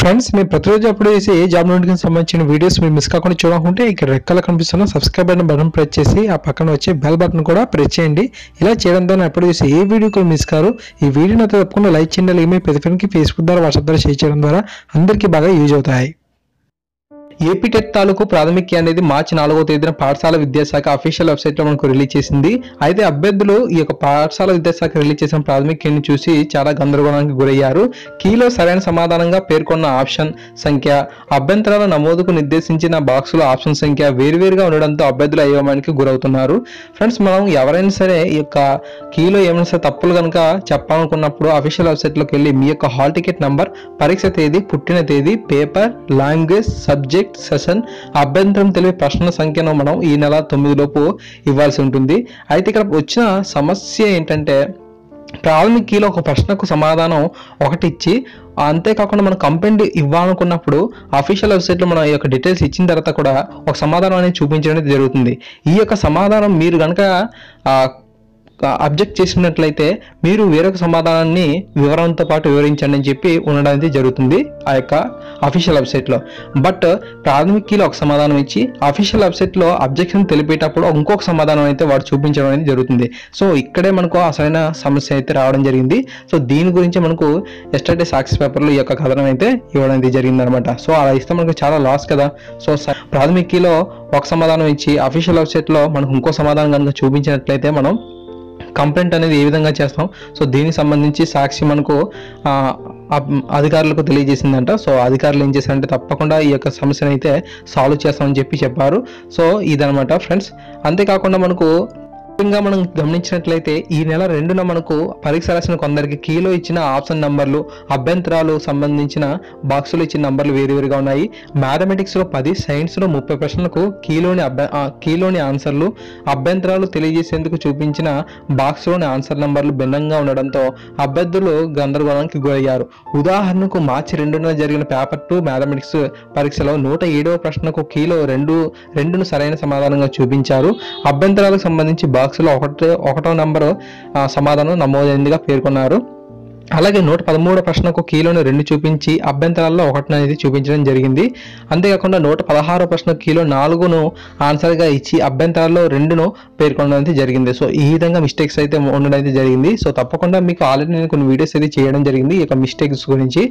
Friends మీరు ప్రతిరోజు upload చేసి ఏ జాబ్ నోటిఫికేషన్ సంబంధించిన వీడియోస్ మీరు మిస్ కాకుండా చూడాలనుకుంటే ఇక్కడ రెడ్ కలర్ కనిపిస్తున్న సబ్స్క్రైబ్ బటన్ ప్రెస్ చేసి ఆ పక్కన వచ్చే బెల్ బటన్ కూడా ప్రెస్ చేయండి. ఇలా చేయడం ద్వారా అప్లోడ్ చేసి ఏ వీడియో కూడా మిస్ కారు. ఈ వీడియోని అయితే తప్పకుండా లైక్ చేయండి. అలాగే మీ ప్రతి ఫ్రెండ్కి ఫేస్బుక్ ద్వారా వాట్సాప్ ద్వారా షేర్ చేయడం ద్వారా అందరికీ బాగా యూజ్ అవుతాయి. ఏపీ టెట్ తాలూకు ప్రాథమిక అనేది మార్చి 4వ తేదీన పాఠశాల విద్యాశాఖ అఫీషియల్ వెబ్సైట్ లో మనకు రిలీజ్ చేసింది. అయితే అభ్యర్థులు ఈ యొక్క పాఠశాల విద్యాశాఖ రిలీజ్ చేసిన ప్రాథమికని చూసి చాలా గందరగోళానికి గురయ్యారు. కీలో సరైన సమాధానంగా పేర్కొన్న ఆప్షన్ సంఖ్య, అభ్యంతరాల నమోదుకు నిర్దేశించిన బాక్సుల ఆప్షన్ సంఖ్య వేరువేరుగా ఉండడంతో అభ్యర్థులు అయోమయానికి గురవుతున్నారు. ఫ్రెండ్స్, మనం ఎవరైనా సరే ఈ యొక్క కీలో ఏమైనా సరే తప్పులు కనుక చెప్పాలనుకున్నప్పుడు అఫీషియల్ వెబ్సైట్ లోకి వెళ్ళి మీ యొక్క హాల్ టికెట్ నంబర్, పరీక్ష తేదీ, పుట్టిన తేదీ, పేపర్, లాంగ్వేజ్, సబ్జెక్ట్, సెషన్, అభ్యంతరం తెలిపే ప్రశ్నల సంఖ్యను మనం ఈ నెల 9 లోపు ఇవ్వాల్సి ఉంటుంది. అయితే ఇక్కడ వచ్చిన సమస్య ఏంటంటే ప్రాథమిక కీలో ఒక ప్రశ్నకు సమాధానం ఒకటి ఇచ్చి అంతేకాకుండా మనం కంప్లైంట్ ఇవ్వాలనుకున్నప్పుడు అఫీషియల్ వెబ్సైట్లో మనం ఈ యొక్క డీటెయిల్స్ ఇచ్చిన తర్వాత కూడా ఒక సమాధానం అనేది చూపించడం జరుగుతుంది. ఈ యొక్క సమాధానం మీరు కనుక అబ్జెక్ట్ చేసినట్లయితే మీరు వేరొక సమాధానాన్ని వివరణతో పాటు వివరించండి అని చెప్పి ఉండడానికి జరుగుతుంది ఆ యొక్క అఫీషియల్ వెబ్సైట్లో. బట్ ప్రాథమిక కీలో ఒక సమాధానం ఇచ్చి అఫీషియల్ వెబ్సైట్లో అబ్జెక్షన్ తెలిపేటప్పుడు ఇంకొక సమాధానం అయితే వాడు చూపించడం అనేది జరుగుతుంది. సో ఇక్కడే మనకు అసలైన సమస్య అయితే రావడం జరిగింది. సో దీని గురించి మనకు ఎస్టర్డే సాక్షి పేపర్లో ఈ యొక్క కథనం అయితే ఇవ్వడం అయితే జరిగింది అనమాట. సో అలా ఇస్తే మనకు చాలా లాస్ కదా. సో ప్రాథమిక కీలో ఒక సమాధానం ఇచ్చి అఫీషియల్ వెబ్సైట్లో మనకు ఇంకో సమాధానం కనుక చూపించినట్లయితే మనం కంప్లైంట్ అనేది ఏ విధంగా చేస్తాం. సో దీనికి సంబంధించి సాక్షి మనకు అధికారులకు తెలియజేసిందంట. సో అధికారులు ఏం చేశారంటే తప్పకుండా ఈ యొక్క సమస్యను అయితే సాల్వ్ చేస్తామని చెప్పారు. సో ఇదనమాట ఫ్రెండ్స్. అంతేకాకుండా మనకు ముఖ్యంగా మనం గమనించినట్లయితే ఈ నెల 2న మనకు పరీక్ష రాసిన కొందరికి కీలో ఇచ్చిన ఆప్షన్ నంబర్లు, అభ్యంతరాలు సంబంధించిన బాక్సులు ఇచ్చిన నంబర్లు వేరువేరుగా ఉన్నాయి. మ్యాథమెటిక్స్లో 10, సైన్స్లో 30 ప్రశ్నలకు కీలోని ఆన్సర్లు, అభ్యంతరాలు తెలియజేసేందుకు చూపించిన బాక్స్లోని ఆన్సర్ నంబర్లు భిన్నంగా ఉండడంతో అభ్యర్థులు గందరగోళానికి గురయ్యారు. ఉదాహరణకు మార్చి 2న జరిగిన పేపర్ 2 మ్యాథమెటిక్స్ పరీక్షలో 107వ ప్రశ్నకు కీలో 2ను సరైన సమాధానంగా చూపించారు. అభ్యంతరాలకు సంబంధించి బాక్స్లో ఒకటో నంబరు సమాధానం నమోదైందిగా పేర్కొన్నారు. అలాగే 113వ ప్రశ్నకు కీలోని 2 చూపించి అభ్యంతరాల్లో 1 అనేది చూపించడం జరిగింది. అంతేకాకుండా 116వ ప్రశ్న కీలో 4ను ఆన్సర్గా ఇచ్చి అభ్యంతరాల్లో 2ను పేర్కొనడం అయితే జరిగింది. సో ఈ విధంగా మిస్టేక్స్ అయితే ఉండడం అయితే జరిగింది. సో తప్పకుండా మీకు ఆల్రెడీ నేను కొన్ని వీడియోస్ అయితే చేయడం జరిగింది ఈ యొక్క మిస్టేక్స్ గురించి.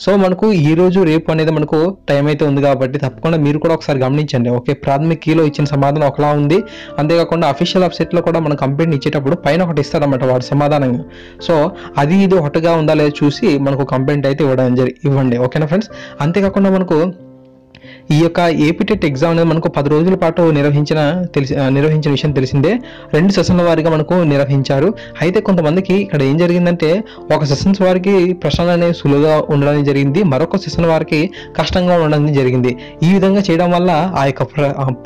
సో మనకు ఈ రోజు రేపు అనేది మనకు టైం అయితే ఉంది కాబట్టి తప్పకుండా మీరు కూడా ఒకసారి గమనించండి. ఓకే, ప్రాథమిక కీలో ఇచ్చిన సమాధానం ఒకలా ఉంది. అంతేకాకుండా అఫీషియల్ వెబ్సైట్లో కూడా మనం కంప్లైంట్ ఇచ్చేటప్పుడు పైన ఒకటి ఇస్తారన్నమాట వాడు సమాధానంగా. సో అది ఇది ఒకటిగా ఉందా లేదా చూసి మనకు కంప్లైంట్ అయితే ఇవ్వండి. ఓకేనా ఫ్రెండ్స్. అంతేకాకుండా మనకు ఈ యొక్క ఏపీ టెట్ ఎగ్జామ్ అనేది మనకు 10 రోజుల పాటు నిర్వహించిన విషయం తెలిసిందే. 2 సెషన్ల వారీగా మనకు నిర్వహించారు. అయితే కొంతమందికి ఇక్కడ ఏం జరిగిందంటే ఒక సెషన్స్ వారికి ప్రశ్నలు అనేవి సులువుగా ఉండడం జరిగింది, మరొక సెషన్ వారికి కష్టంగా ఉండడం జరిగింది. ఈ విధంగా చేయడం వల్ల ఆ యొక్క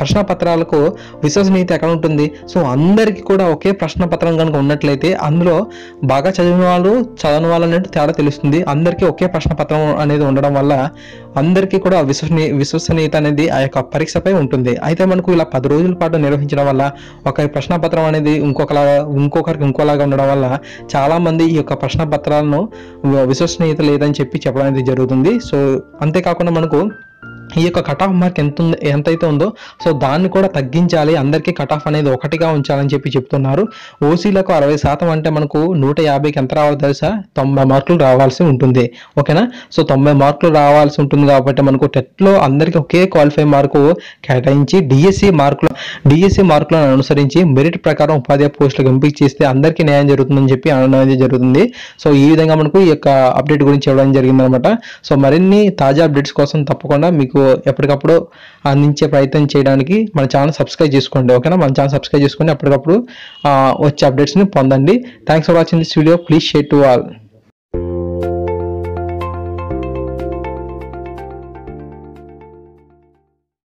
ప్రశ్న పత్రాలకు విశ్వసనీయత ఎక్కడ ఉంటుంది. సో అందరికీ కూడా ఒకే ప్రశ్న పత్రం కనుక ఉన్నట్లయితే అందులో బాగా చదివిన వాళ్ళు చదవని వాళ్ళు అనేది తేడా తెలుస్తుంది. అందరికీ ఒకే ప్రశ్న పత్రం అనేది ఉండడం వల్ల అందరికీ కూడా విశ్వసనీయత అనేది ఆ యొక్క పరీక్షపై ఉంటుంది. అయితే మనకు ఇలా 10 రోజుల పాటు నిర్వహించడం వల్ల ఒక ప్రశ్న పత్రం అనేది ఇంకొకరికి ఇంకోలాగా ఉండడం వల్ల చాలా మంది ఈ యొక్క ప్రశ్న పత్రాలను విశ్వసనీయత లేదని చెప్పడం అనేది జరుగుతుంది. సో అంతేకాకుండా మనకు ఈ యొక్క కట్ ఆఫ్ మార్క్ ఎంతైతే ఉందో సో దాన్ని కూడా తగ్గించాలి, అందరికీ కట్ ఆఫ్ అనేది 1గా ఉంచాలని చెప్తున్నారు. ఓసీలకు 60% అంటే మనకు 150కి ఎంత రావాలి తెలుసా? 90 మార్కులు రావాల్సి ఉంటుంది. ఓకేనా. సో 90 మార్కులు రావాల్సి ఉంటుంది కాబట్టి మనకు టెట్లో అందరికీ ఒకే క్వాలిఫై మార్కు కేటాయించి డిఎస్సి మార్కులను అనుసరించి మెరిట్ ప్రకారం ఉపాధ్యాయ పోస్టులకు ఎంపిక చేస్తే అందరికీ న్యాయం జరుగుతుందని అనడం జరుగుతుంది. సో ఈ విధంగా మనకు ఈ యొక్క అప్డేట్ గురించి ఇవ్వడం జరిగింది అనమాట. సో మరిన్ని తాజా అప్డేట్స్ కోసం తప్పకుండా మీకు ఎప్పటికప్పుడు అందించే ప్రయత్నం చేయడానికి మన ఛానల్ సబ్స్క్రైబ్ చేసుకోండి. ఓకేనా. మన ఛానల్ సబ్స్క్రైబ్ చేసుకొని అప్పటికప్పుడు వచ్చే అప్డేట్స్ని పొందండి. Thanks for watching this video. Please share to all.